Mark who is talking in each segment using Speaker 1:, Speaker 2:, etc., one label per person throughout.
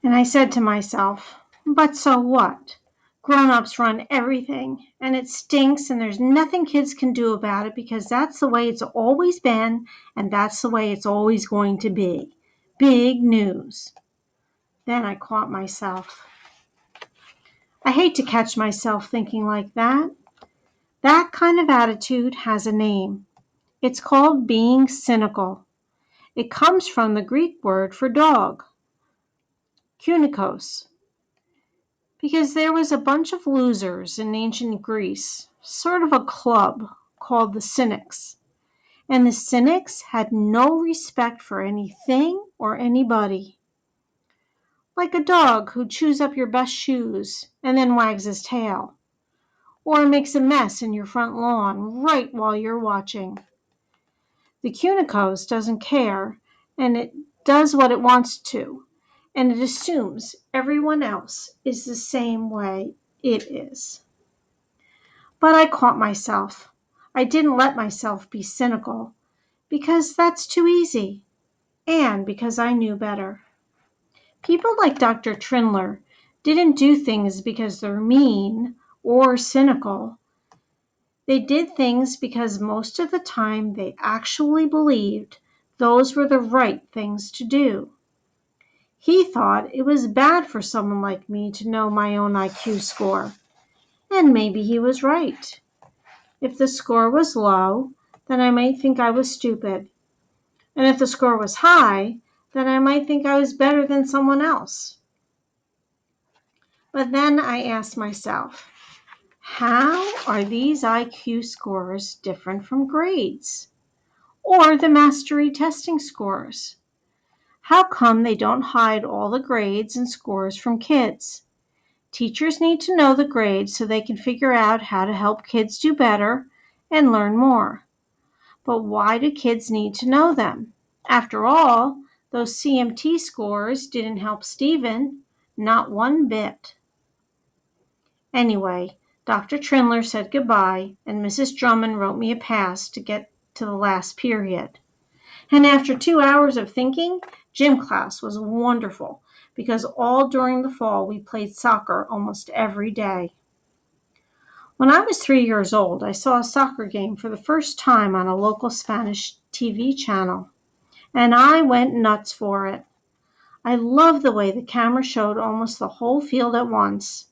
Speaker 1: And I said to myself, but so what? Grown-ups run everything, and it stinks, and there's nothing kids can do about it because that's the way it's always been, and that's the way it's always going to be. Big news. Then I caught myself. I hate to catch myself thinking like that. That kind of attitude has a name. It's called being cynical. It comes from the Greek word for dog, kunikos, because there was a bunch of losers in ancient Greece, sort of a club called the Cynics. And the Cynics had no respect for anything or anybody. Like a dog who chews up your best shoes and then wags his tail, or makes a mess in your front lawn right while you're watching. The Kunikos doesn't care, and it does what it wants to, and it assumes everyone else is the same way it is. But I caught myself. I didn't let myself be cynical, because that's too easy, and because I knew better. People like Dr. Trindler didn't do things because they're mean or cynical. They did things because most of the time they actually believed those were the right things to do. He thought it was bad for someone like me to know my own IQ score, and maybe he was right. If the score was low, then I might think I was stupid, and if the score was high, then I might think I was better than someone else. But then I asked myself, how are these IQ scores different from grades? Or the mastery testing scores? How come they don't hide all the grades and scores from kids? Teachers need to know the grades so they can figure out how to help kids do better and learn more. But why do kids need to know them? After all, those CMT scores didn't help Stephen, not one bit. Anyway, Dr. Trindler said goodbye, and Mrs. Drummond wrote me a pass to get to the last period. And after 2 hours of thinking, gym class was wonderful because all during the fall we played soccer almost every day. When I was 3 years old, I saw a soccer game for the first time on a local Spanish TV channel, and I went nuts for it. I loved the way the camera showed almost the whole field at once.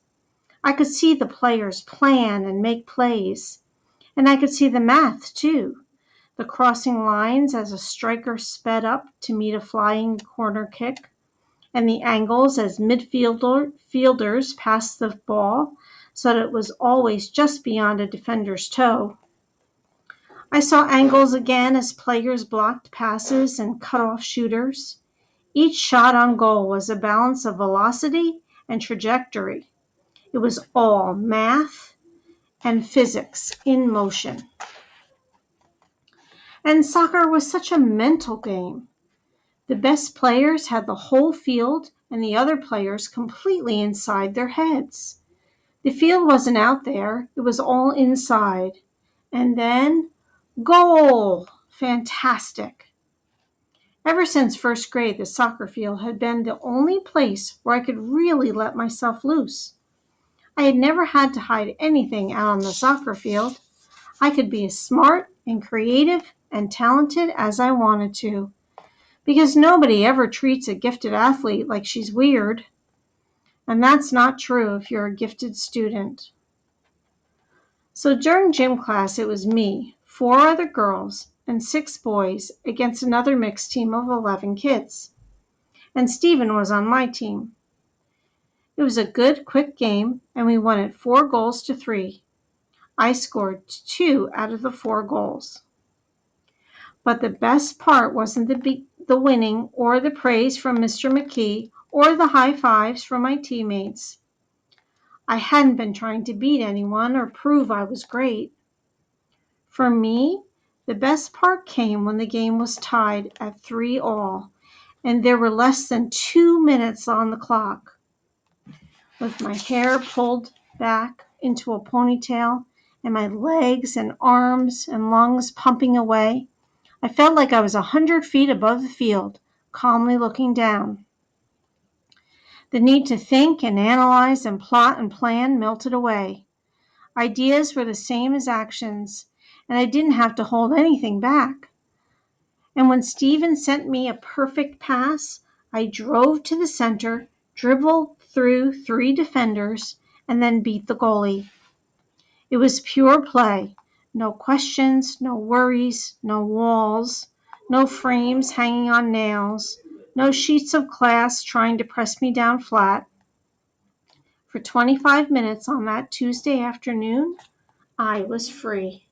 Speaker 1: I could see the players plan and make plays, and I could see the math too. The crossing lines as a striker sped up to meet a flying corner kick, and the angles as midfielders passed the ball so that it was always just beyond a defender's toe. I saw angles again as players blocked passes and cut off shooters. Each shot on goal was a balance of velocity and trajectory. It was all math and physics in motion. And soccer was such a mental game. The best players had the whole field and the other players completely inside their heads. The field wasn't out there, it was all inside. And then, goal! Fantastic! Ever since first grade, the soccer field had been the only place where I could really let myself loose. I had never had to hide anything out on the soccer field. I could be as smart and creative and talented as I wanted to, because nobody ever treats a gifted athlete like she's weird. And that's not true if you're a gifted student. So during gym class, it was me, 4 other girls, and 6 boys against another mixed team of 11 kids. And Stephen was on my team. It was a good, quick game, and we won it 4-3. I scored 2 out of the 4 goals. But the best part wasn't the winning or the praise from Mr. McKee or the high fives from my teammates. I hadn't been trying to beat anyone or prove I was great. For me, the best part came when the game was tied at 3-all, and there were less than 2 minutes on the clock. With my hair pulled back into a ponytail and my legs and arms and lungs pumping away, I felt like I was 100 feet above the field, calmly looking down. The need to think and analyze and plot and plan melted away. Ideas were the same as actions, and I didn't have to hold anything back. And when Steven sent me a perfect pass, I drove to the center, dribbled through 3 defenders, and then beat the goalie. It was pure play. No questions, no worries, no walls, no frames hanging on nails, no sheets of glass trying to press me down flat. For 25 minutes on that Tuesday afternoon, I was free.